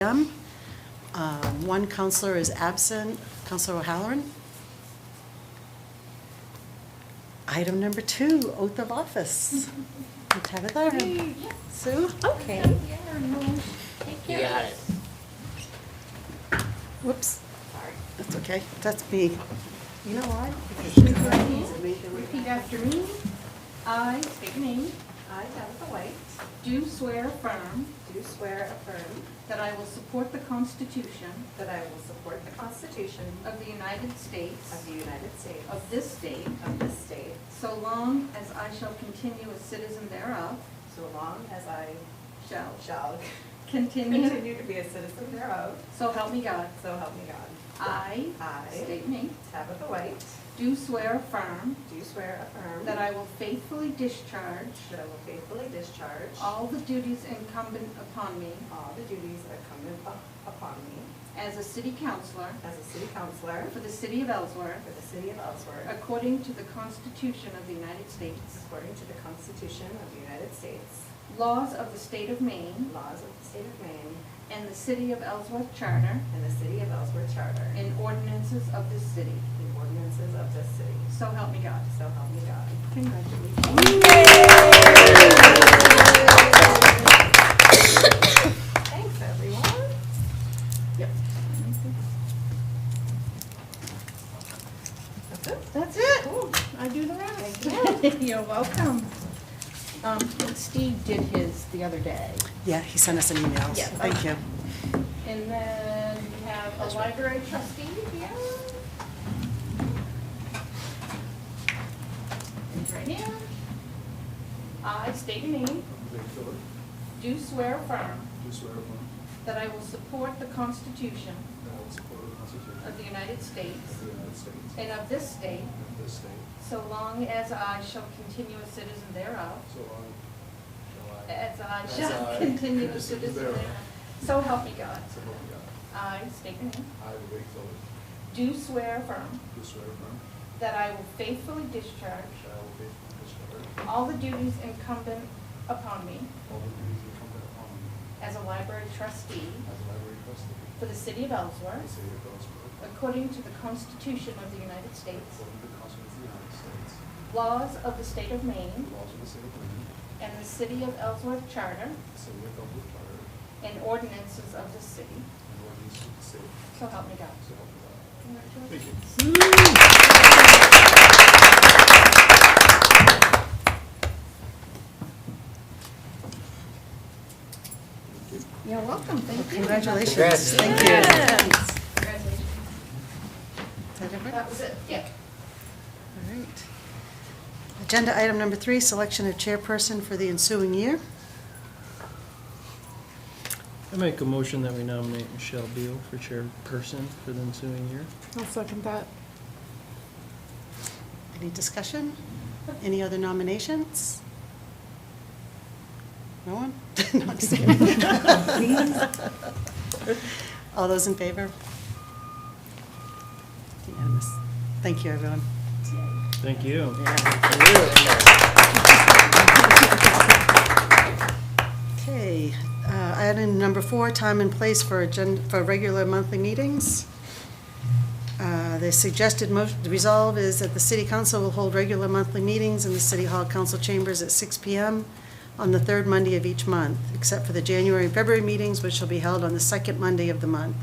p.m. One counselor is absent, Counselor O'Halloran. Item number 2, oath of office. Tabitha, Sue? Okay. You got it. Whoops. That's okay. That's me. You know why? Repeat after me. I state your name. I, Tabitha White, Do swear affirm do swear affirm that I will support the Constitution that I will support the Constitution of the United States of the United States of this state, of this state, so long as I shall continue a citizen thereof, so long as I shall continue continue, to be a citizen thereof, so help me God. so help me God. I state your name. Tabitha White, Do swear affirm do swear affirm that I will faithfully discharge that I will faithfully discharge all the duties incumbent upon me all the duties incumbent upon me as a city councillor as a city councillor for the city of Ellsworth, for the city of Ellsworth, according to the Constitution of the United States, according to the Constitution of the United States, laws of the state of Maine, laws of the state of Maine, and the city of Ellsworth charter, and the city of Ellsworth charter, and ordinances of this city. the ordinances of this city. So help me God. So help me God. Congratulations. Thanks, everyone. Yep. That's it. That's it. Cool. I do the rest. Thank You're welcome. Steve did his the other day. Yeah, he sent us an email. Yeah. Thank you. And then we have a library trustee here. He's right here. I state your name. Philip, Do swear affirm do swear affirm that I will support the Constitution that I will support the Constitution of the United States of the United States and of this state, and of this state, so long as I shall continue a citizen thereof. so long shall I, As I As shall I continue a continue citizen thereof. thereof. So help me God. so help me God. I state your name. I, Wade Philip, Do swear affirm do swear affirm that I will faithfully discharge that I will faithfully discharge all the duties incumbent upon me all the duties incumbent upon me as a library trustee as a library trustee for the city of for the Ellsworth, city of Ellsworth, according to the Constitution of the United States, according to the Constitution of the United States, laws of the state of Maine, the laws of the state of Maine, and the city of Ellsworth charter, the city of Ellsworth charter, and ordinances of the city. and ordinances of the city, So help me God. so help me God. Congratulations. Thank you. You're welcome. Thank you. Congratulations. Congrats. Thank you. Congratulations. Is that everything? That was it. Yeah. All right. Agenda item number 3, selection of chairperson for the ensuing year. I make a motion that we nominate Michelle Beal for chairperson for the ensuing year. I'll second that. Any discussion? Any other nominations? No one? No, I'm just kidding. All those in favor? Unanimous. Thank you, everyone. Thank you. Okay, item number 4, time and place for regular monthly meetings. The suggested the resolve is that the city council will hold regular monthly meetings in the city hall council chambers at 6 p.m. on the third Monday of each month, except for the January and February meetings, which shall be held on the second Monday of the month.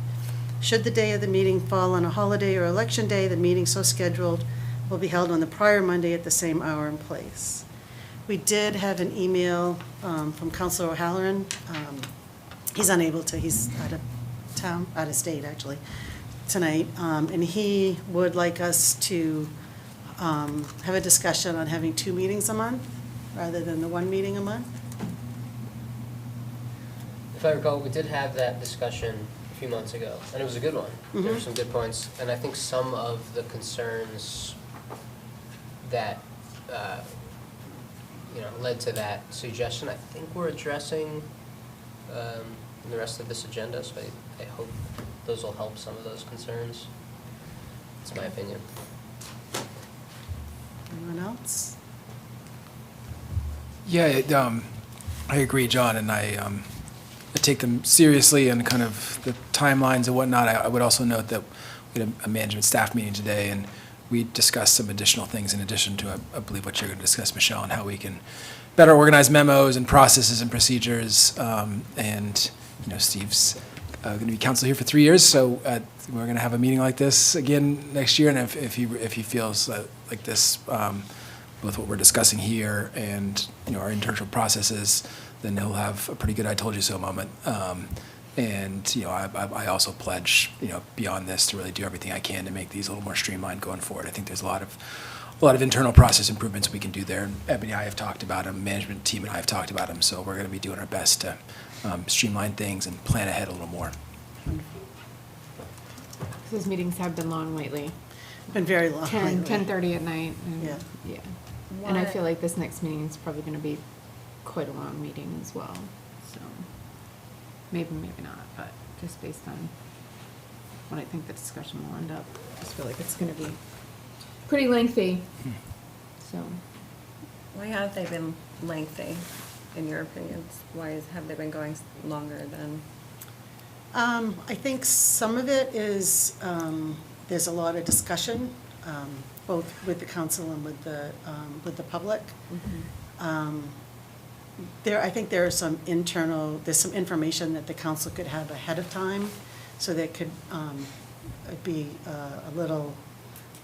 Should the day of the meeting fall on a holiday or election day, the meeting so scheduled will be held on the prior Monday at the same hour and place. We did have an email from Councilor O'Halloran. He's unable to, he's out of town, out of state actually, tonight. And he would like us to have a discussion on having 2 meetings a month rather than the 1 meeting a month. If I recall, we did have that discussion a few months ago, and it was a good one. There were Mhm. some good points, and I think some of the concerns that, led to that suggestion, I think we're addressing in the rest of this agenda, so I hope those will help some of those concerns. That's my opinion. Anyone else? Yeah, I agree, John, and I take them seriously and kind of the timelines and whatnot. I would also note that we had a management staff meeting today, and we discussed some additional things in addition to, I believe, what you're going to discuss, Michelle, and how we can better organize memos and processes and procedures. And, Steve's going to be counsel here for 3 years, so we're going to have a meeting like this again next year. And if he feels like this, both what we're discussing here and, our internal processes, then he'll have a pretty good "I told you so" moment. And I also pledge, beyond this, to really do everything I can to make these a little more streamlined going forward. I think there's a lot of internal process improvements we can do there. And Ebony and I have talked about them, management team and I have talked about them. So we're going to be doing our best to streamline things and plan ahead a little more. Those meetings have been long lately. Been very long. 10:30 at night. And, Yeah. Yeah. And I feel like this next meeting is probably going to be quite a long meeting as well. So maybe not, but just based on what I think the discussion will end up, I just feel like it's going to be pretty lengthy. So Why have they been lengthy, in your opinions? Have they been going longer than? I think some of it is, there's a lot of discussion, both with the council and with the public. I think there's some information that the council could have ahead of time, so there could be a little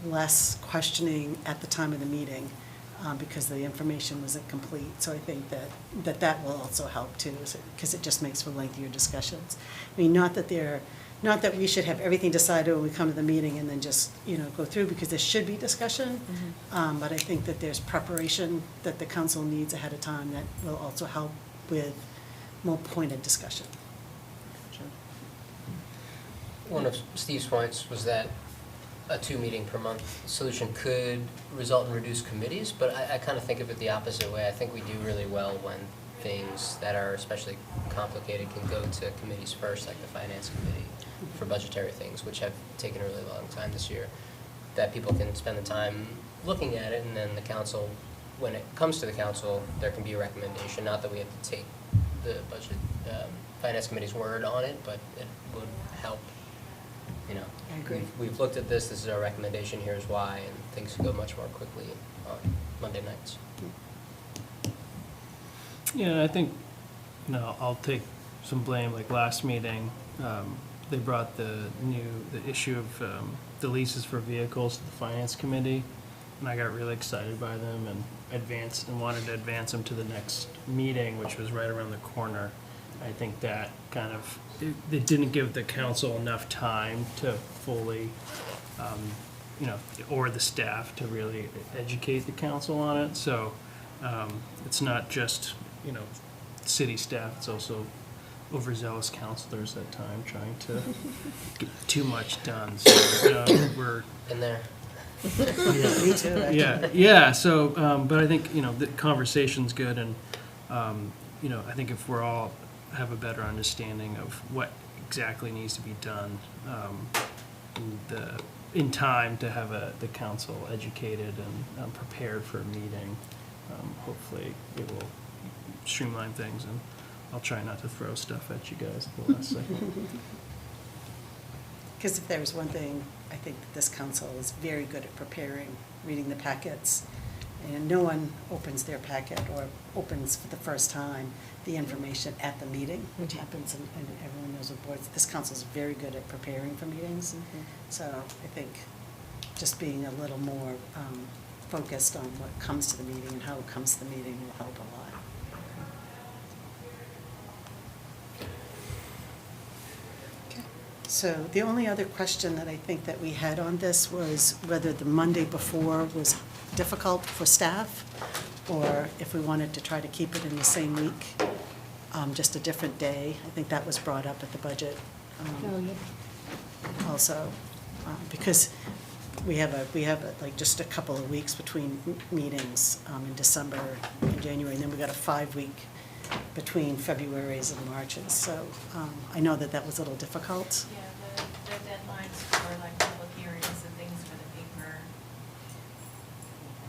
less questioning at the time of the meeting, because the information wasn't complete. So I think that will also help too, because it just makes for lengthier discussions. I mean, not that we should have everything decided when we come to the meeting and then just, go through, because there should be discussion. But I think that there's preparation that the council needs ahead of time that will also help with more pointed discussion. One of Steve's points was that a 2-meeting per month solution could result in reduced committees, but I kind of think of it the opposite way. I think we do really well when things that are especially complicated can go to committees first, like the Finance Committee for budgetary things, which have taken a really long time this year, that people can spend the time looking at it, and then the council, when it comes to the council, there can be a recommendation. Not that we have to take the budget, Finance Committee's word on it, but it would help. I agree. We've looked at this is our recommendation, here's why, and things go much more quickly on Monday nights. Yeah, I think, I'll take some blame. Like last meeting, they brought the issue of the leases for vehicles to the Finance Committee, and I got really excited by them and wanted to advance them to the next meeting, which was right around the corner. I think that kind of, it didn't give the council enough time to fully, or the staff to really educate the council on it. So it's not just, city staff, it's also overzealous councilors at times trying to get too much done. So we're... In there. Me too, actually. Yeah, so, but I think, the conversation's good, and, I think if we're all have a better understanding of what exactly needs to be done, in time to have the council educated and prepared for a meeting, hopefully it will streamline things, and I'll try not to throw stuff at you guys at the last second. Because if there's one thing, I think that this council is very good at preparing, reading the packets, and no one opens their packet or opens for the first time the information at the meeting, which happens, and everyone knows what boards. This council is very good at preparing for meetings. So I think just being a little more focused on what comes to the meeting and how it comes to the meeting will help a lot. So the only other question that I think that we had on this was whether the Monday before was difficult for staff, or if we wanted to try to keep it in the same week, just a different day. I think that was brought up at the budget also, because we have like just a couple of weeks between meetings in December and January, and then we got a 5-week between February's and March's. So I know that was a little difficult. Yeah, the deadlines for like public hearings and things for the paper,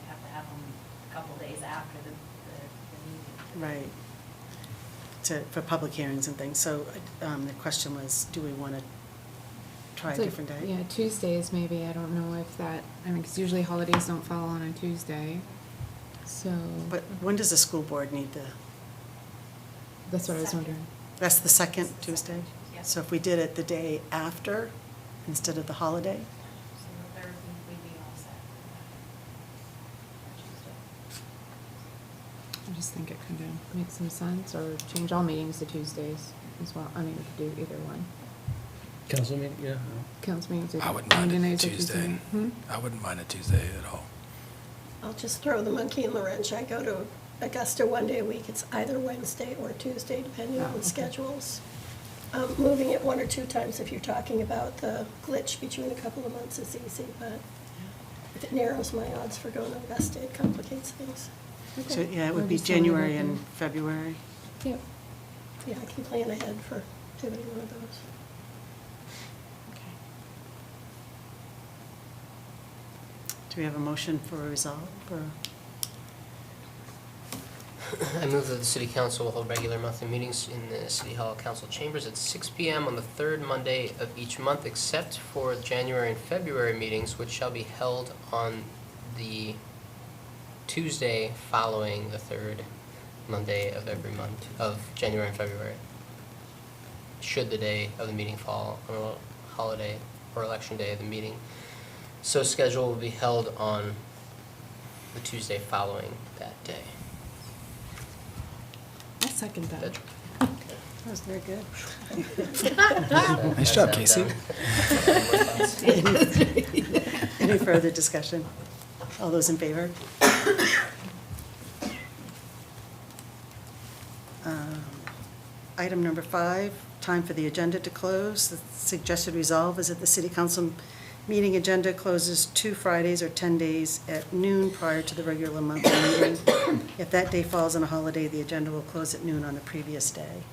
I have to have them a couple days after the meeting. Right. for public hearings and things. So the question was, do we want to try a It's like, different day? Yeah, Tuesdays maybe, I don't know if that, I mean, because usually holidays don't fall on a Tuesday, so. But when does the school board need to, That's what I was Second. wondering. that's the second Tuesday? Yeah. So if we did it the day after, instead of the holiday? So the third week we'd be all set for Tuesday. I just think it kind of makes some sense, or change all meetings to Tuesdays as well. I mean, we could do either one. Council meeting, yeah. Council meetings. I wouldn't mind meeting a days are Tuesday. Hmm? I wouldn't mind a Tuesday at all. I'll just throw the monkey in the wrench. I go to Augusta one day a week. It's either Wednesday or Tuesday, depending Oh, on okay. schedules. Moving it 1 or 2 times if you're talking about the glitch between a couple of months is easy, but if it narrows my odds for going to Augusta, it complicates things. So, yeah, it would I'll be just tell you about January and that. February. Yep. Yeah, I can plan ahead for pivoting one of those. Do we have a motion for a resolve, or? I move that the city council will hold regular monthly meetings in the city hall council chambers at 6 PM on the third Monday of each month, except for January and February meetings, which shall be held on the Tuesday following the third Monday of every month of January and February. Should the day of the meeting fall on a holiday or election day of the meeting so scheduled will be held on the Tuesday following that day. I'll second that. That- That was very good. Nice job, Casey. Any further discussion? All those in favor? Item number 5, time for the agenda to close. The suggested resolve is that the city council meeting agenda closes 2 Fridays or 10 days at noon prior to the regular monthly meeting. If that day falls on a holiday, the agenda will close at noon on the previous day.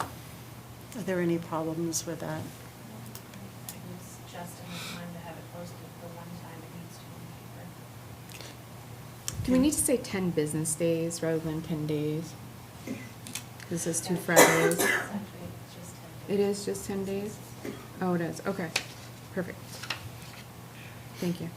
Are there any problems with that? I was just enough time to have it posted the one time it needs to in the paper. Do we need to say 10 business days rather than 10 days? This is 2 Fridays. It's actually just 10 It is just 10 days? Oh, it is, okay, perfect. Thank you.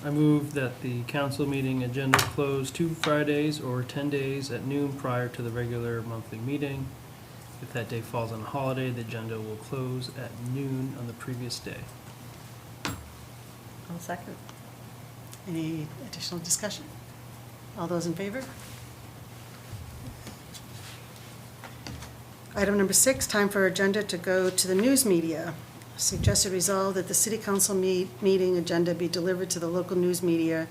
I move that the council meeting agenda close 2 Fridays or 10 days at noon prior to the regular monthly meeting. If that day falls on a holiday, the agenda will close at noon on the previous day. I'll second. Any additional discussion? All those in favor? Item number 6, time for agenda to go to the news media. Suggested resolve that the city council meeting agenda be delivered to the local news media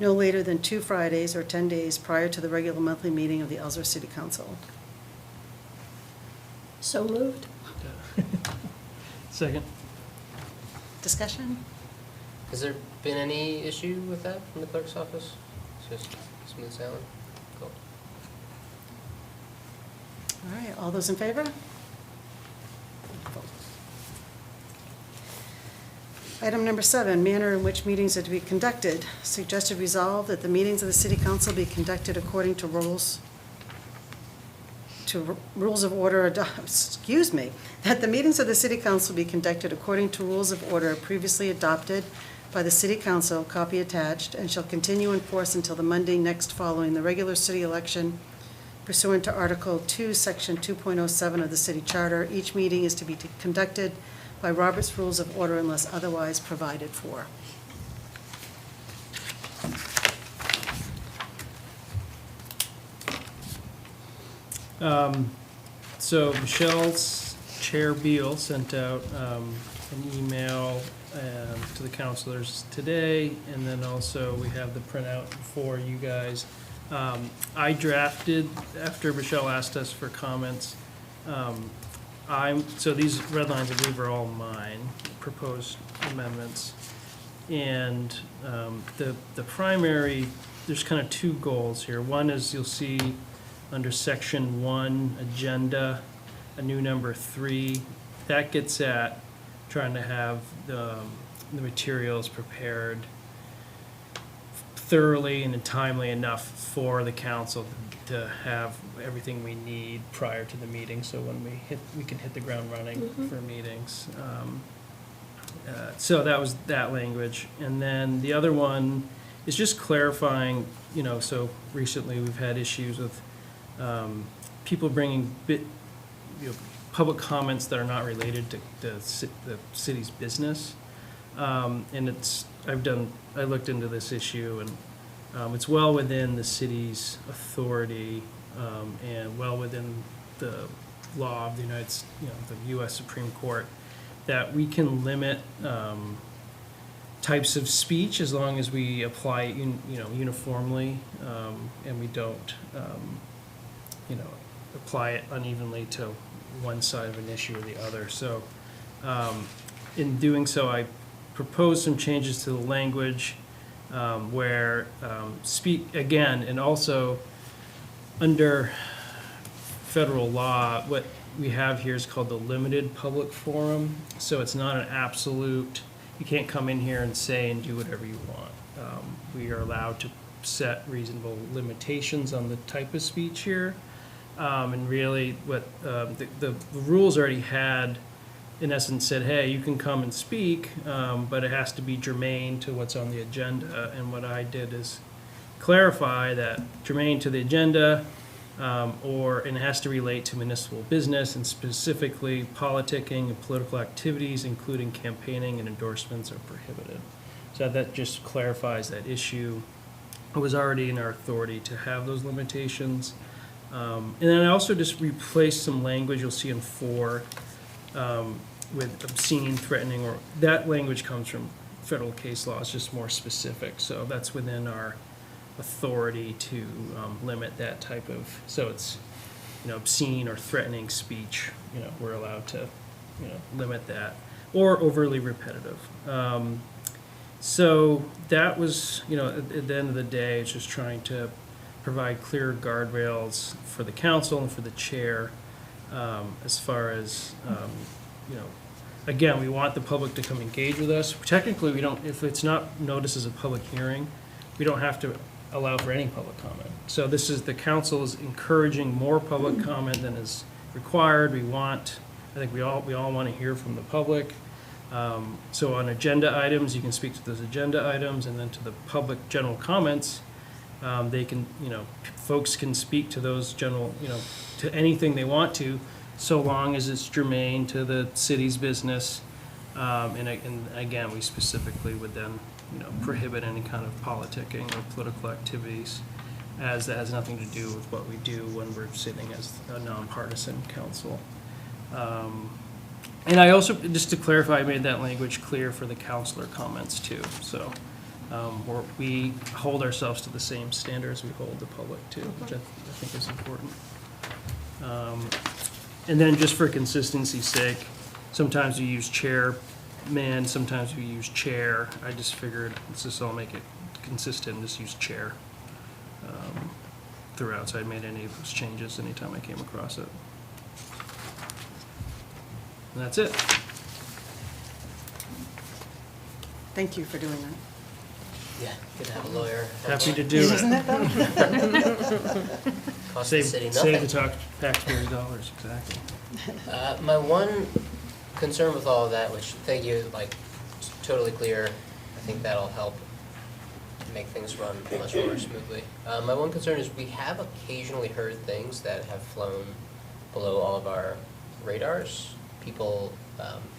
no later than 2 Fridays or 10 days prior to the regular monthly meeting of the Ellsworth City Council. So moved. Second? Discussion? Has there been any issue with that from the clerk's office? It's just smooth sailing? Cool. All right, all those in favor? Item number 7, manner in which meetings are to be conducted. Suggested resolve that the meetings of the city council be conducted according to rules of order, that the meetings of the city council be conducted according to rules of order previously adopted by the city council, copy attached, and shall continue in force until the Monday next following the regular city election pursuant to Article 2, Section 2.07 of the city charter. Each meeting is to be conducted by Robert's Rules of Order unless otherwise provided for. So Michelle's Chair Beal sent out an email to the councilors today, and then also we have the printout for you guys. I drafted, after Michelle asked us for comments, so these red lines, I believe, are all mine, proposed amendments. And the primary, there's kind of 2 goals here. One is you'll see under section 1, agenda, a new number 3. That gets at trying to have the materials prepared thoroughly and timely enough for the council to have everything we need prior to the meeting, so when we can hit the ground running for meetings. So that was that language. And then the other one is just clarifying, so recently we've had issues with people bringing public comments that are not related to the city's business. And I looked into this issue, and it's well within the city's authority, and well within the law of the the U.S. Supreme Court, that we can limit types of speech as long as we apply it uniformly, and we don't apply it unevenly to one side of an issue or the other. So in doing so, I proposed some changes to the language where speak again, and also under federal law, what we have here is called the limited public forum. So it's not an absolute, you can't come in here and say and do whatever you want. We are allowed to set reasonable limitations on the type of speech here. And really what the rules already had, in essence, said, hey, you can come and speak, but it has to be germane to what's on the agenda. And what I did is clarify that germane to the agenda, and it has to relate to municipal business, and specifically politicking and political activities, including campaigning and endorsements, are prohibited. So that just clarifies that issue. It was already in our authority to have those limitations. And then I also just replaced some language you'll see in 4 with obscene, threatening, or that language comes from federal case law. It's just more specific. So that's within our authority to limit that type of, so it's, obscene or threatening speech, we're allowed to, limit that, or overly repetitive. So that was, at the end of the day, it's just trying to provide clear guardrails for the council and for the chair, as far as, again, we want the public to come engage with us. Technically, we don't, if it's not noticed as a public hearing, we don't have to allow for any public comment. So this is, the council is encouraging more public comment than is required. I think we all want to hear from the public. So on agenda items, you can speak to those agenda items, and then to the public general comments, they can, folks can speak to those general, to anything they want to, so long as it's germane to the city's business. And again, we specifically would then, prohibit any kind of politicking or political activities, as that has nothing to do with what we do when we're sitting as a nonpartisan council. And I also, just to clarify, I made that language clear for the counselor comments too. So we hold ourselves to the same standards we hold the public to, which I think is important. And then just for consistency's sake, sometimes we use chairman, sometimes we use chair. I just figured, let's just all make it consistent and just use chair throughout. So I made any of those changes anytime I came across it. And that's it. Thank you for doing that. Yeah, good to have a lawyer. Happy to do it. Isn't it though? Cost the city Save nothing. the taxpayers' dollars, exactly. My one concern with all of that, which, thank you, totally clear, I think that'll help make things run much more smoothly. My one concern is we have occasionally heard things that have flown below all of our radars. People,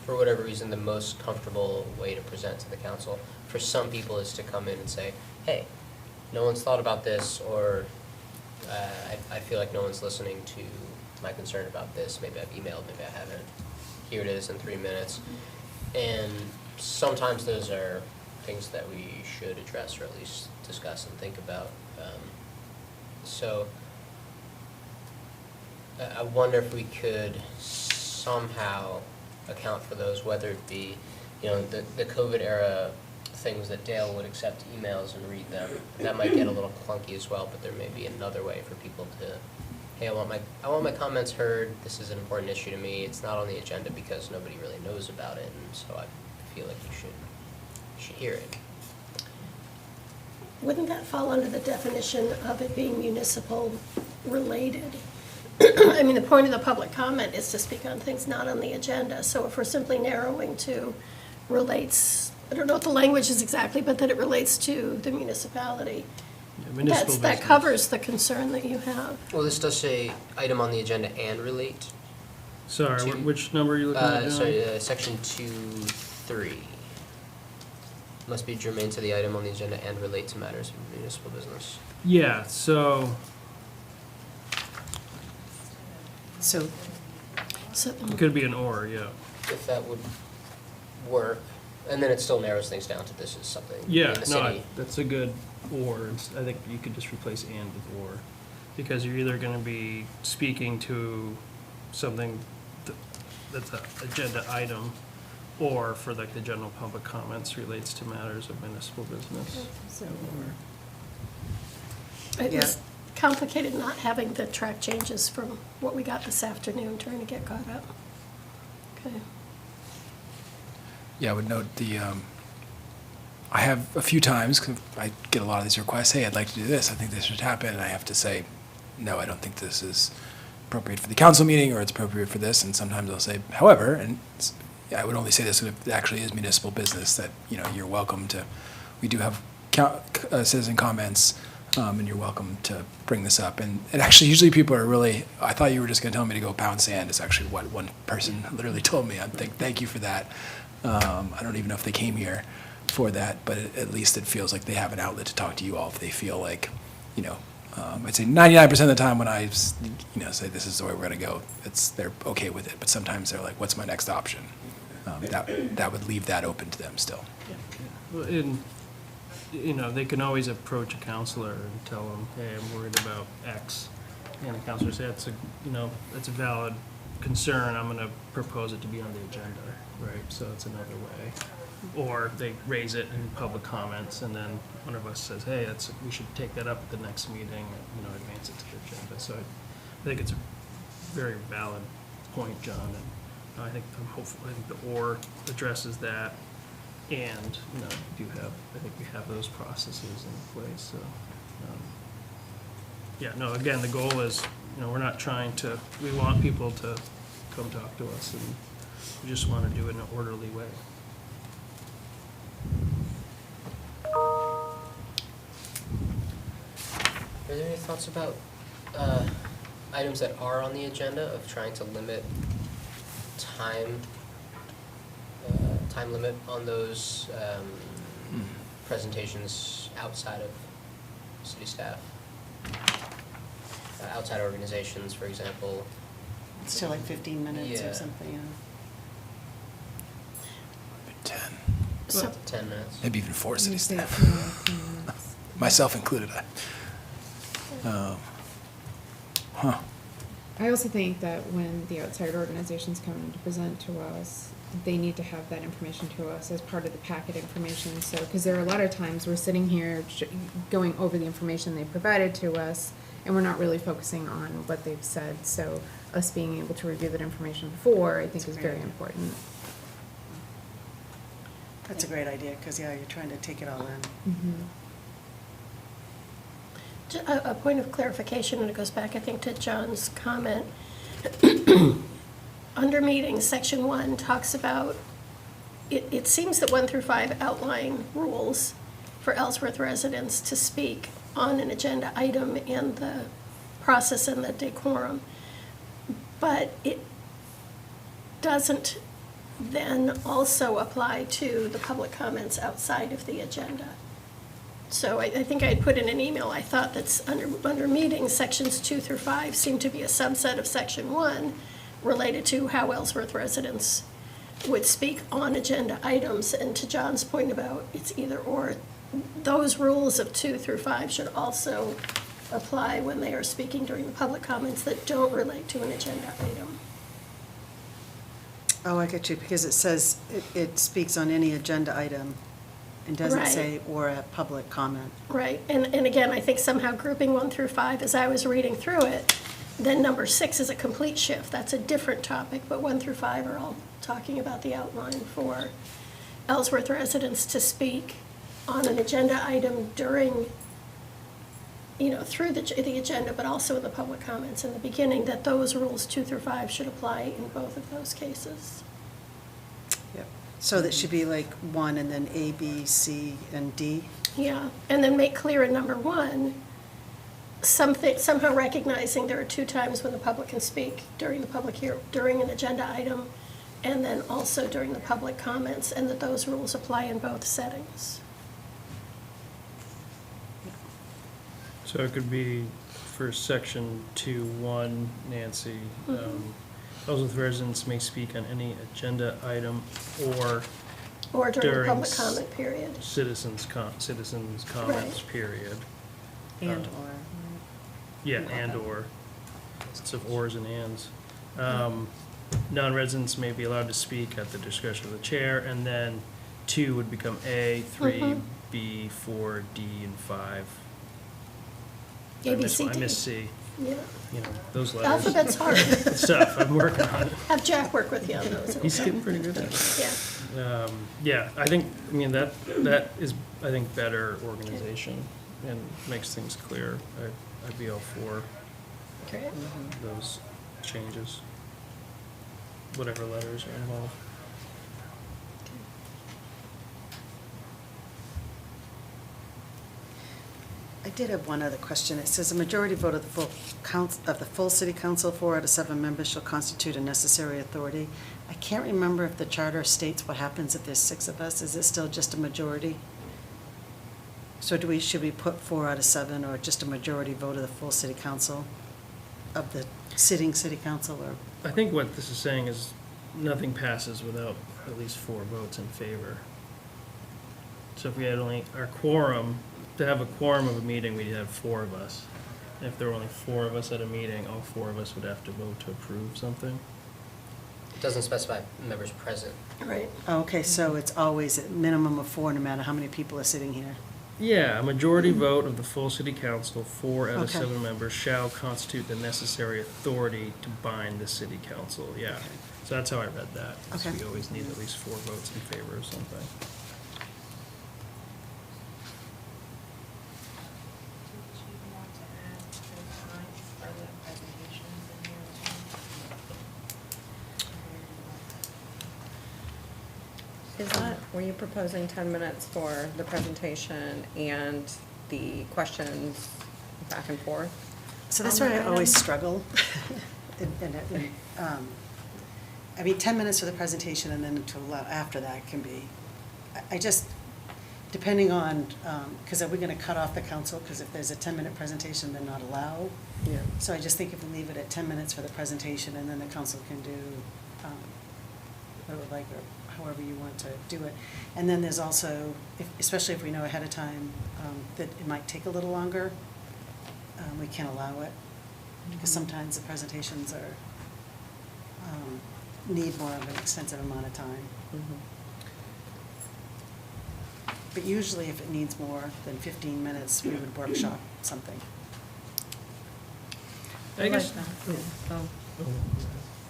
for whatever reason, the most comfortable way to present to the council for some people is to come in and say, hey, no one's thought about this, or I feel like no one's listening to my concern about this. Maybe I've emailed, maybe I haven't. Here it is in 3 minutes. And sometimes those are things that we should address, or at least discuss and think about. So I wonder if we could somehow account for those, whether it be, the COVID era things that Dale would accept emails and read them. That might get a little clunky as well, but there may be another way for people to, hey, I want my comments heard. This is an important issue to me. It's not on the agenda because nobody really knows about it, and so I feel like you should hear it. wouldn't that fall under the definition of it being municipal related? I mean, the point of the public comment is to speak on things not on the agenda. So if we're simply narrowing to relates, I don't know what the language is exactly, but that it relates to the municipality, Yeah, municipal that business. covers the concern that you have. Well, this does say item on the agenda and relate. Sorry, Two. which number are you looking at, John? Sorry, section 2(3). Must be germane to the item on the agenda and relate to matters of municipal business. Yeah, so, So, So, it could be an or, yeah. If that would work, and then it still narrows things down to this is something Yeah, in the no, city. that's a good or. I think you could just replace and with or. Because you're either gonna be speaking to something that's an agenda item, or for like the general public comments relates to matters of municipal business. So, it Yeah. was complicated not having the track changes from what we got this afternoon, trying to get caught up. Okay. Yeah, I would note I have a few times, 'cause I get a lot of these requests, hey, I'd like to do this, I think this should happen, and I have to say, no, I don't think this is appropriate for the council meeting, or it's appropriate for this, and sometimes I'll say, however, and I would only say this if it actually is municipal business, that, you're welcome to, we do have citizen comments, and you're welcome to bring this up. And actually, usually people are really, I thought you were just gonna tell me to go pound sand, is actually what one person literally told me. I think, thank you for that. I don't even know if they came here for that, but at least it feels like they have an outlet to talk to you all if they feel like, I'd say 99% of the time when I, say this is the way we're gonna go, they're okay with it. But sometimes they're like, what's my next option? That would leave that open to them still. Well, and, they can always approach a counselor and tell them, hey, I'm worried about X. And the counselor says, that's a valid concern, I'm gonna propose it to be on the agenda, right? So it's another way. Or they raise it in public comments, and then one of us says, hey, we should take that up at the next meeting, advance it to the agenda. So I think it's a very valid point, John, and I think the or addresses that, and, I think we have those processes in place, so. Yeah, no, again, the goal is, we're not trying to, we want people to come talk to us, and we just want to do it in an orderly way. Are there any thoughts about items that are on the agenda of trying to limit time limit on those presentations outside of city staff? Outside organizations, for example. it's still like 15 minutes Yeah. or something, 10, So, 10 minutes. maybe even 4 city you say staff, 10 minutes. myself included. I also think that when the outside organizations come in to present to us, they need to have that information to us as part of the packet information. So, because there are a lot of times we're sitting here going over the information they provided to us, and we're not really focusing on what they've said. So, us being able to review that information before, I think, is very important. That's a great idea, because, you're trying to take it all in. Mhm. a point of clarification, and it goes back, I think, to John's comment. Under meetings, section 1 talks about, it seems that 1 through 5 outline rules for Ellsworth residents to speak on an agenda item and the process and the decorum. But it doesn't then also apply to the public comments outside of the agenda. So I think I had put in an email, I thought that's under meetings, sections 2 through 5 seem to be a subset of section 1 related to how Ellsworth residents would speak on agenda items. And to John's point about it's either or, those rules of 2 through 5 should also apply when they are speaking during the public comments that don't relate to an agenda item. Oh, I get you, because it says it speaks on any agenda item and doesn't Right. say or a public comment. Right, and again, I think somehow grouping 1 through 5, as I was reading through it, then number 6 is a complete shift. That's a different topic, but 1 through 5 are all talking about the outline for Ellsworth residents to speak on an agenda item during, through the agenda, but also in the public comments in the beginning, that those rules 2 through 5 should apply in both of those cases. Yep. So that should be like 1 and then A, B, C, and D. Yeah, and then make clear in number 1, somehow recognizing there are 2 times when the public can speak during during an agenda item, and then also during the public comments, and that those rules apply in both settings. So it could be for section 2:1, Nancy, Ellsworth residents may speak on any agenda item or Or during the During public s- comment period. citizens comments, Right. period. And/or. Yeah, and/or. Lots of ors and ands. Non-residents may be allowed to speak at the discretion of the chair, and then 2 would become A, 3, Mhm. B, 4, D, and 5. A, B, C, I D. miss C, Yeah. those letters. Alphabet's hard. It's tough, I'm working on it. Have Jack work with you on those. He's getting pretty good at it. Yeah. Yeah, I mean, that is, I think, better organization and makes things clear. I'd be all for Great. those changes, whatever letters are involved. I did have one other question. It says a majority vote of the full city council, 4 out of 7 members shall constitute a necessary authority. I can't remember if the charter states what happens if there's 6 of us. Is it still just a majority? So should we put 4 out of 7 or just a majority vote of the full city council, of the sitting city council, or? I think what this is saying is nothing passes without at least 4 votes in favor. So if we had only our quorum, to have a quorum of a meeting, we'd have 4 of us. And if there were only 4 of us at a meeting, all 4 of us would have to vote to approve something. It doesn't specify members present. Right. Okay, so it's always a minimum of 4, no matter how many people are sitting here. Yeah, a majority vote of the full city council, 4 out of Okay. 7 members, shall constitute the necessary authority to bind the city council, yeah. So that's how I read that. is Okay. We always need at least 4 votes in favor of something. Did you want to add the times for the presentations in here as well? Is that, were you proposing 10 minutes for the presentation and the questions back and forth? So that's on where I that always item? struggle. I mean, 10 minutes for the presentation and then to allow, after that can be, I just, depending on, because are we going to cut off the council? Because if there's a 10-minute presentation, they're not allowed. Yeah. So I just think if we leave it at 10 minutes for the presentation and then the council can do what it would like, or however you want to do it. And then there's also, especially if we know ahead of time that it might take a little longer, we can allow it. Because sometimes the presentations are, need more of an extensive amount of time. But usually if it needs more than 15 minutes, we would workshop something. I guess. like that, yeah. So,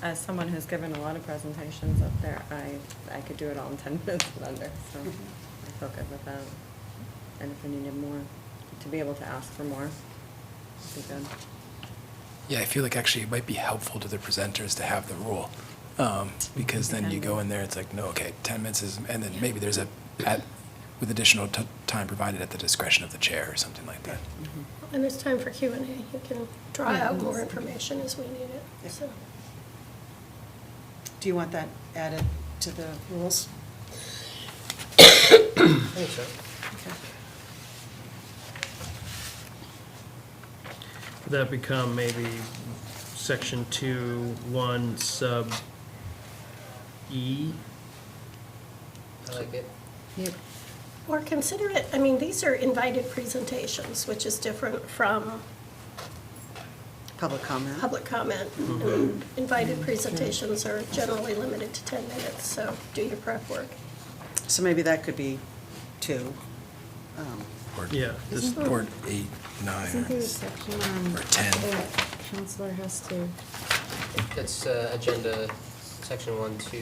as someone who's given a lot of presentations up there, I could do it all in 10 minutes and under, so I feel good with that. And if we needed more, to be able to ask for more, would be good. Yeah, I feel like actually it might be helpful to the presenters to have the rule. Because then you go in there, it's like, no, okay, 10 minutes is, and then maybe there's with additional time provided at the discretion of the chair or something like that. And there's time for Q&A. You can draw out more information as we need it, Yeah. so. Do you want that added to the rules? I think so. Okay. Would that become maybe section 2(1) sub E? I like it. Yep. Or consider it, I mean, these are invited presentations, which is different from Public comment? public comment. And invited presentations are generally limited to 10 minutes, so do your prep work. So maybe that could be 2. Or- Yeah, just, Or 8, 9, Isn't there a section on or 10. that counselor has to, It's agenda, section 1, 2.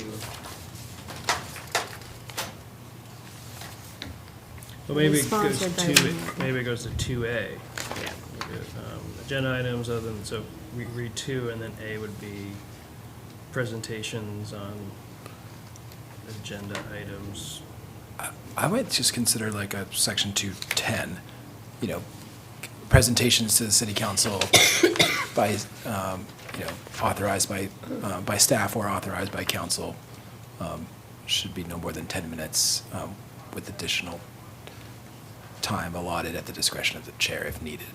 Well, maybe it It's goes sponsored by to, the- maybe it goes to 2A. Yeah. Agenda items other than, so read 2, and then A would be presentations on agenda items. I would just consider like a section 210, you know, presentations to the city council by, you know, authorized by staff or authorized by council, should be no more than 10 minutes, with additional time allotted at the discretion of the chair if needed.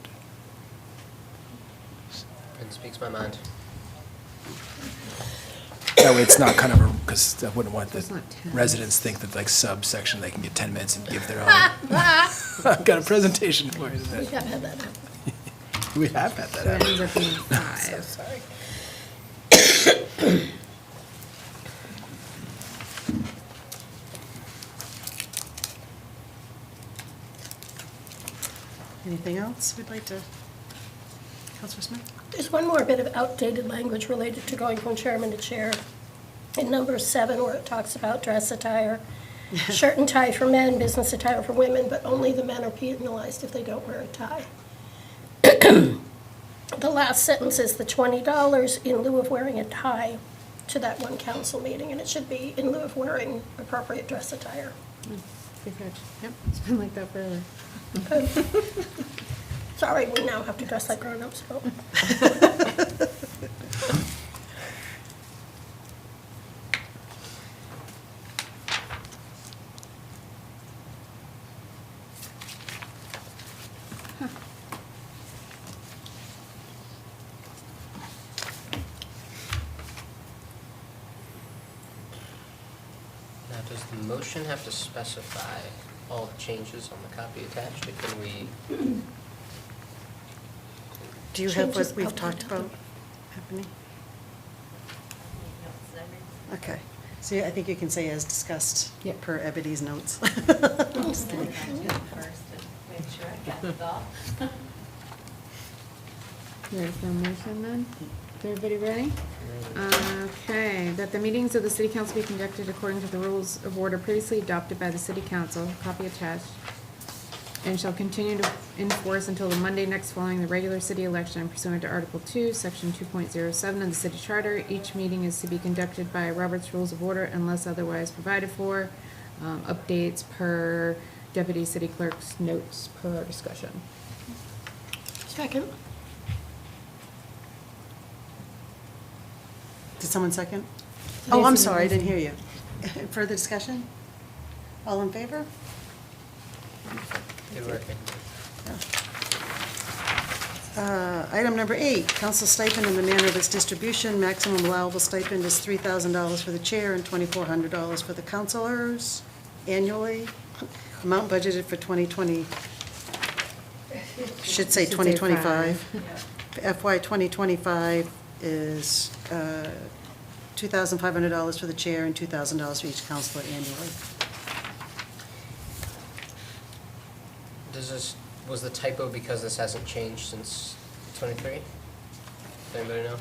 It speaks my mind. That way it's not kind of a, because I wouldn't want It's the not 10 residents think that like subsection, they can get 10 minutes and give their own. I've got a presentation for you We today. have had that happen. We have had that So it happen. ends up being 5. Sorry. Anything else we'd like to, Counselor Smith? There's one more bit of outdated language related to going from chairman to chair. In number 7, where it talks about dress attire, shirt and tie for men, business attire for women, but only the men are penalized if they don't wear a tie. The last sentence is the $20 in lieu of wearing a tie to that one council meeting, and it should be in lieu of wearing appropriate dress attire. Good catch. Yep. It's been like that forever. Sorry, we now have to dress like grown-ups, but Now, does the motion have to specify all the changes on the copy attached, or can we? Do you have Changes what we've outlined talked out there. about happening? Notes, everything. Okay, so yeah, I think you can say as discussed Yep. per Ebony's notes. Just kidding. First, and make sure I got it all. There's no motion then? Is everybody ready? Okay, that the meetings of the city council be conducted according to the rules of order previously adopted by the city council, copy attached, and shall continue to enforce until the Monday next following the regular city election pursuant to Article 2, Section 2.07 of the city charter. Each meeting is to be conducted by Robert's Rules of Order unless otherwise provided for. Updates per deputy city clerk's notes per our discussion. second. Did someone second? Oh, I'm sorry, I didn't hear you. Further discussion? All in favor? Good work. Item number 8, council stipend and the manner of its distribution. Maximum allowable stipend is $3,000 for the chair and $2,400 for the councilors annually. Amount budgeted for 2020, should say Should say 2025. Yeah. FY 2025 is $2,500 for the chair and $2,000 for each councilor annually. Was the typo because this hasn't changed since '23? Does anybody know?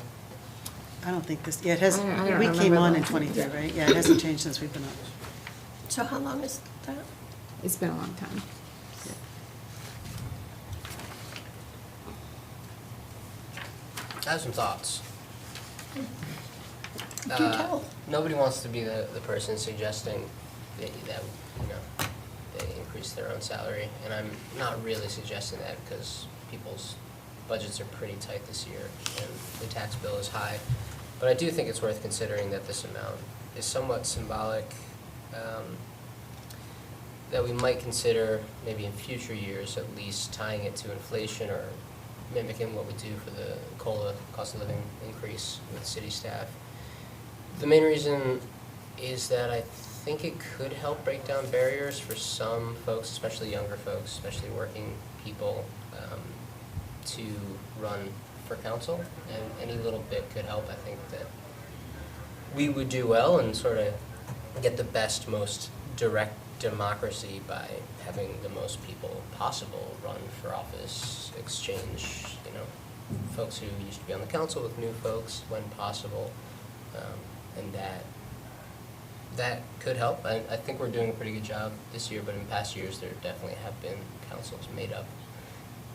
I don't think this, yeah, it has, I don't we came remember on that. in '23, right? Yeah, it hasn't changed since we've been up. So how long is that? It's been a long time. I have some thoughts. Do tell. Nobody wants to be the person suggesting that, you know, they increase their own salary, and I'm not really suggesting that because people's budgets are pretty tight this year, and the tax bill is high. But I do think it's worth considering that this amount is somewhat symbolic, that we might consider, maybe in future years at least, tying it to inflation or mimicking what we do for the COLA, cost of living increase with city staff. The main reason is that I think it could help break down barriers for some folks, especially younger folks, especially working people, to run for council. And any little bit could help. I think that we would do well and sort of get the best, most direct democracy by having the most people possible run for office, exchange, you know, folks who used to be on the council with new folks when possible, and that that could help. I think we're doing a pretty good job this year, but in past years, there definitely have been councils made up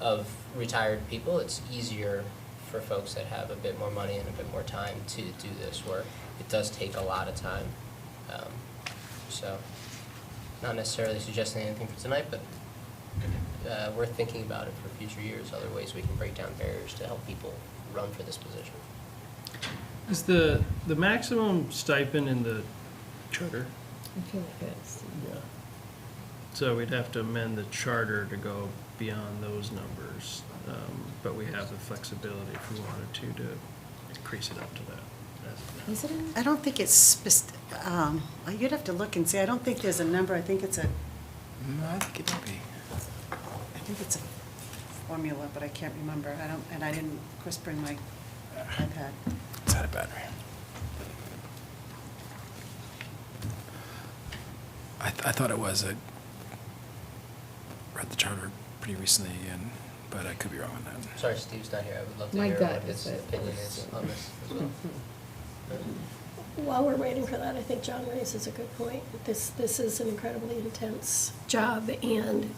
of retired people. It's easier for folks that have a bit more money and a bit more time to do this work. It does take a lot of time. So, not necessarily suggesting anything for tonight, but we're thinking about it for future years, other ways we can break down barriers to help people run for this position. Is the maximum stipend in the charter? I feel like it's. Yeah. So we'd have to amend the charter to go beyond those numbers, but we have the flexibility if we wanted to increase it up to that. Is it in? I don't think it's, you'd have to look and see. I don't think there's a number. I think it's a, I think it might be. I think it's a formula, but I can't remember. I didn't, of course, bring my iPad. It's out of battery. I thought it was. I read the charter pretty recently, but I could be wrong on that. Sorry, Steve's not here. I would love to My hear gut what his is that opinion it's- is on this as well. While we're waiting for that, I think John raises a good point. This is an incredibly intense job, and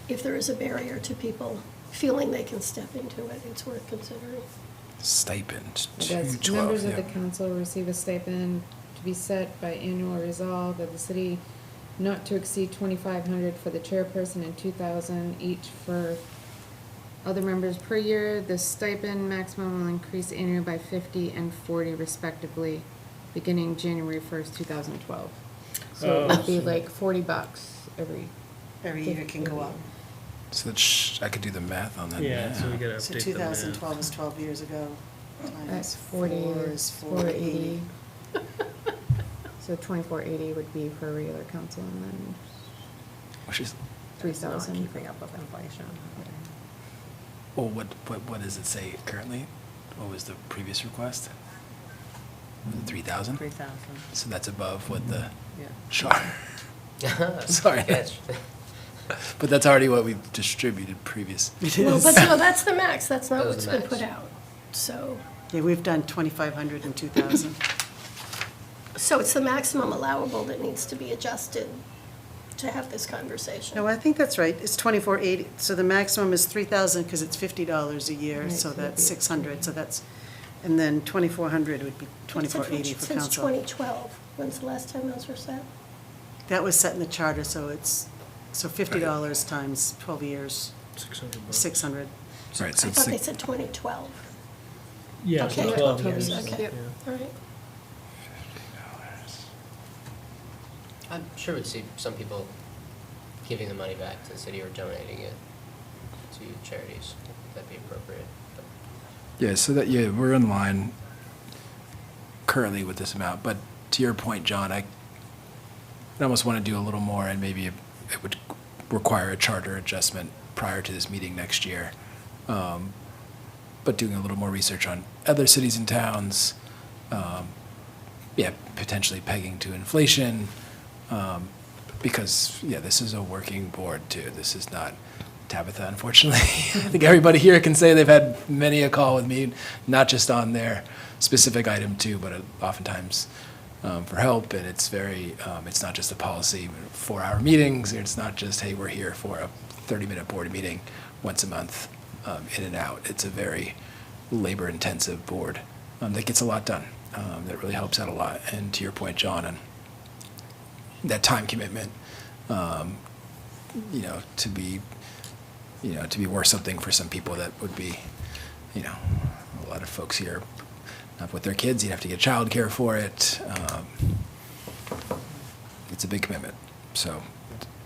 if there is a barrier to people feeling they can step into it, it's worth considering. Stipend, It does. 212. Members of the yeah. council receive a stipend to be set by annual resolve of the city not to exceed 2,500 for the chairperson and 2,000 each for other members per year. The stipend maximum will increase annually by 50 and 40 respectively, beginning January 1st, 2012. So it would be so- like $40 every. Every year it can go up. So that I could do the math on that. Yeah, so we gotta So update the math. 2012 is 12 years ago. That's Times 40 4 is is 480. So 2480 would be for a regular council, and then Which is, 3,000. Keeping up with inflation. well, what does it say currently? What was the previous request? 3,000? 3,000, So that's above what the yeah. charter. Sorry. Catch. But that's already what we've distributed previous. It Well, is. but no, that's the max, that's not That was what's the been max. put out. So, Yeah, we've done 2,500 and 2,000. so it's the maximum allowable that needs to be adjusted to have this conversation. No, I think that's right. It's 2,480. So the maximum is 3,000 because it's $50 a year, Right, so so that's it'd be 600. So that's, and then 2,400 would be 2,480 for Since council. 2012, when's the last time those were set? That was set in the charter, so it's, so $50 times 12 years, 600 600. Right, so I it's thought they like said 2012. Yeah, Okay. so 12 12 years. years. Okay, Yeah. all right. I'm sure we'd see some people giving the money back to the city or donating it to charities. I think that'd be appropriate. But Yeah, so we're in line currently with this amount, but to your point, John, I almost want to do a little more, and maybe it would require a charter adjustment prior to this meeting next year. But doing a little more research on other cities and towns, potentially pegging to inflation, because, this is a working board too. This is not Tabitha, unfortunately. I think everybody here can say they've had many a call with me, not just on their specific item too, but oftentimes for help. And it's it's not just a policy, 4-hour meetings. It's not just, hey, we're here for a 30-minute board meeting once a month, in and out. It's a very labor-intensive board that gets a lot done, that really helps out a lot. And to your point, John, and that time commitment, to be worth something for some people, that would be, a lot of folks here, not with their kids, you'd have to get childcare for it. It's a big commitment. So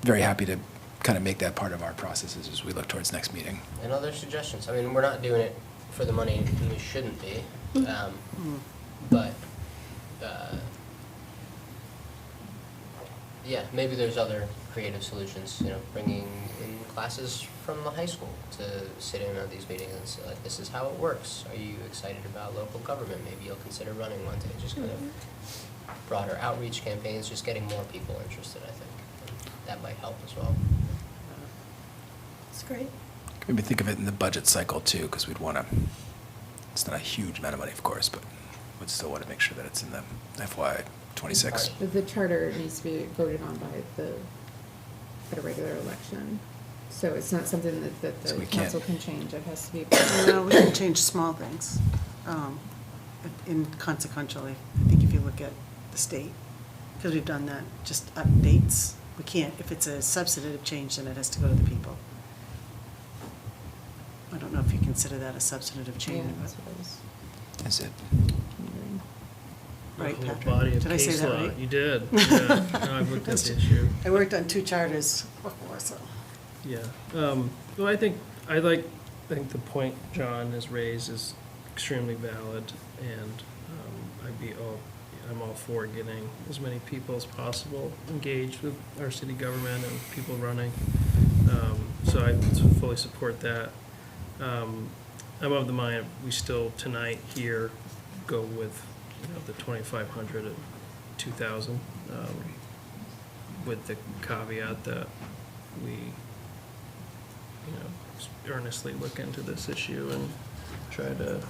very happy to kind of make that part of our processes as we look towards next meeting. And other suggestions? I mean, we're not doing it for the money, and we shouldn't be. But, maybe there's other creative solutions, bringing in classes from the high school to sit in on these meetings and say, like, this is how it works. Are you excited about local government? Maybe you'll consider running one day. Just kind of broader outreach campaigns, just getting more people interested, I think. And that might help as well. That's great. Maybe think of it in the budget cycle too, because we'd want to, it's not a huge amount of money, of course, but we'd still want to make sure that it's in the FY 26. The charter needs to be voted on at a regular election. So it's not something that So the we can't- council can change. It has to be. No, we can change small things, inconsequentially. I think if you look at the state, because we've done that, just updates. We can't, if it's a substantive change, then it has to go to the people. I don't know if you consider that a substantive Yeah, change, that's but, what I was Is it? wondering. right, The whole Patrick? body of Did I say case that law. right? You did, yeah. No, I've looked at the issue. I worked on 2 charters before, so. Yeah, well, I think the point John has raised is extremely valid, and I'm all for getting as many people as possible engaged with our city government and people running. So I fully support that. I'm of the mind we still tonight here go with, the 2,500 and 2,000, with the caveat that we, earnestly look into this issue and try to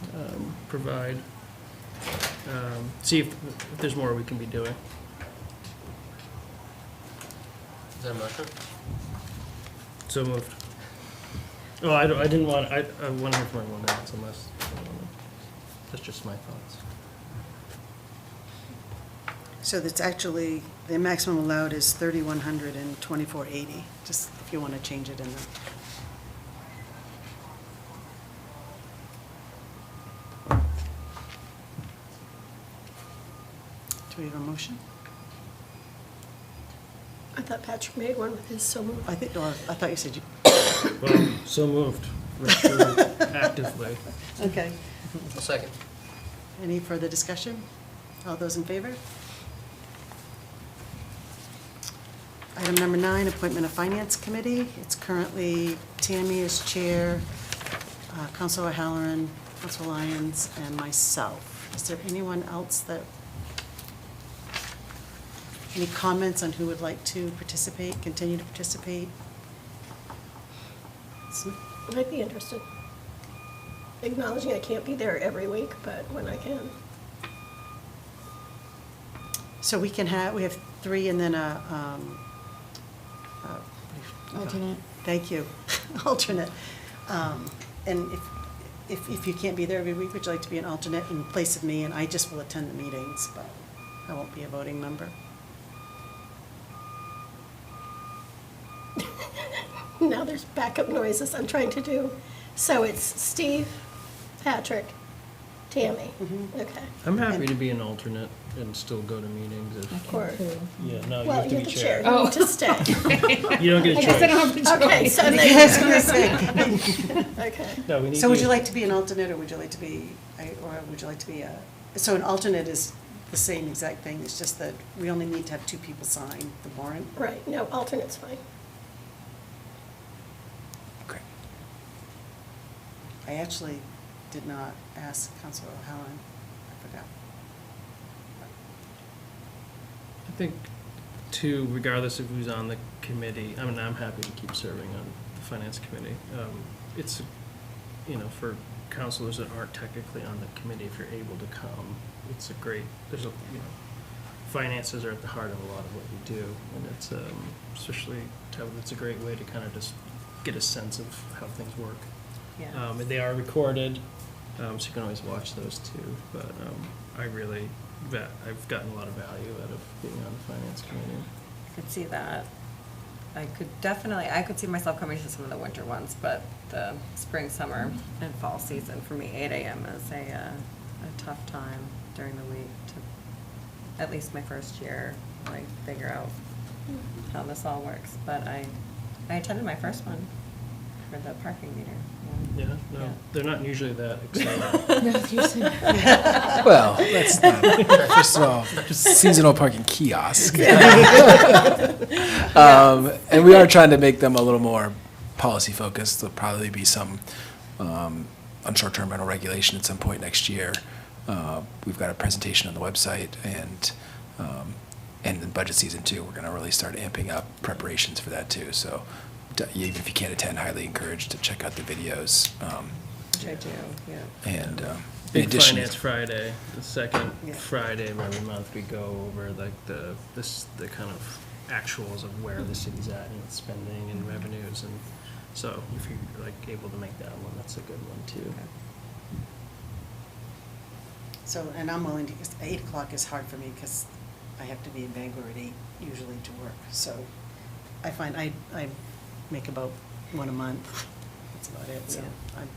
provide, see if there's more we can be doing. Is that a motion? So moved. Oh, I didn't want, I want to hear from everyone else unless, that's just my thoughts. So that's actually, the maximum allowed is 3,100 and 2,480, just if you want to change it in the. Do we have a motion? I thought Patrick made one with his so moved. I think, well, I thought you said you, Well, so moved, actively. okay. A second. Any further discussion? All those in favor? Item number 9, appointment of Finance Committee. It's currently Tammy as chair, Councilor Halloran, Councilor Lyons, and myself. Is there anyone else that, any comments on who would like to participate, continue to participate? I'd be interested. Acknowledging I can't be there every week, but when I can. So we have 3 and then Alternate. Thank you, alternate. And if you can't be there every week, would you like to be an alternate in place of me? And I just will attend the meetings, but I won't be a voting member. Now there's backup noises I'm trying to do. So it's Steve, Patrick, Tammy. Okay. I'm happy to be an alternate and still go to meetings if, Or, yeah, no, you well, have to you're be the chair. chair. You need to stay. You don't get a I guess I don't choice. have a choice. Okay, so then. Yes, I was gonna say. Okay. No, we need So would you like to be an alternate, or would you like to be, or would you like to be a, so an alternate is the same exact thing, it's just that we only need to have 2 people sign the warrant. Right, no, alternate's fine. Okay. I actually did not ask Councilor O'Halloran, I forgot. I think, too, regardless of who's on the committee, I'm happy to keep serving on the finance committee. It's, for counselors that aren't technically on the committee, if you're able to come, it's a great, finances are at the heart of a lot of what you do, and it's, especially, it's a great way to kind of just get a sense of how things work. Yeah. And they are recorded, so you can always watch those too, but I've gotten a lot of value out of being on the finance committee. I could see that. I could see myself coming to some of the winter ones, but the spring, summer, and fall season, for me, 8 a.m. is a tough time during the week to, at least my first year, figure out how this all works. But I attended my first one for the parking meter. Yeah, no, Yeah. they're not usually that exciting. No, it's usually not. Well, that's not, first of all, just seasonal parking kiosk. And we are trying to make them a little more policy focused. There'll probably be some on short-term rental regulation at some point next year. We've got a presentation on the website, and in budget season too, we're going to really start amping up preparations for that too. So even if you can't attend, highly encouraged to check out the videos. Which I do, yeah. And Big addition- Finance Friday, the second Yeah. Friday of every month, we go over like the kind of actuals of where the city's at in its spending and revenues, and so if you're like able to make that one, that's a good one too. So, and I'm willing to, 8 o'clock is hard for me because I have to be in Bangor at 8 usually to work. So I find I make about one a month. That's about it. So Yeah. I'm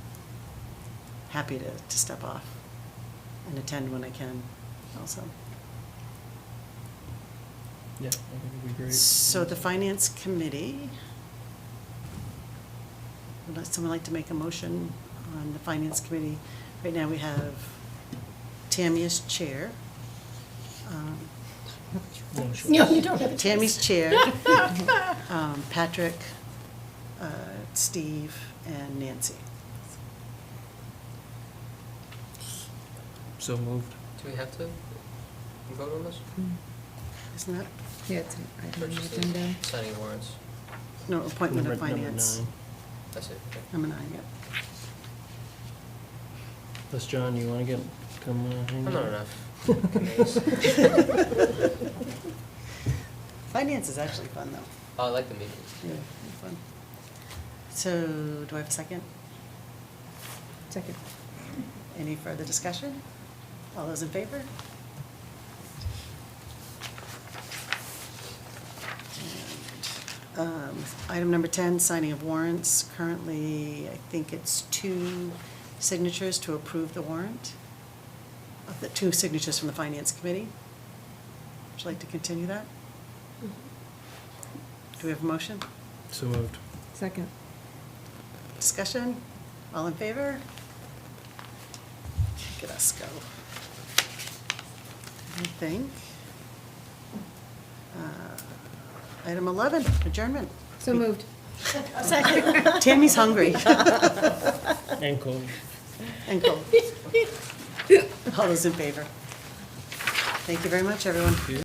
happy to step off and attend when I can also. Yeah, I think it'd be great. So the Finance Committee, would someone like to make a motion on the Finance Committee? Right now we have Tammy as chair. No, sure. No, you don't have a choice. Tammy's chair, Patrick, Steve, and Nancy. So moved. Do we have to vote on this? Isn't that, Yeah, it's an item on the Purchase agenda. the signing warrants? no, appointment of Number finance. 9. That's it. okay. Number 9, yep. Plus, John, you want to come hang I'm out? not enough. committees. Finance is actually fun, though. Oh, I like the meetings. Yeah, it's fun. So, do I have a second? Second. Any further discussion? All those in favor? And, item number 10, signing of warrants. Currently, I think it's 2 signatures to approve the warrant. Of the 2 signatures from the Finance Committee. Would you like to continue that? Do we have a motion? So moved. Second. Discussion? All in favor? Look at us go. I think. Item 11, adjournment. So moved. Second. Tammy's hungry And cold. and cold. All those in favor? Thank you very much, everyone.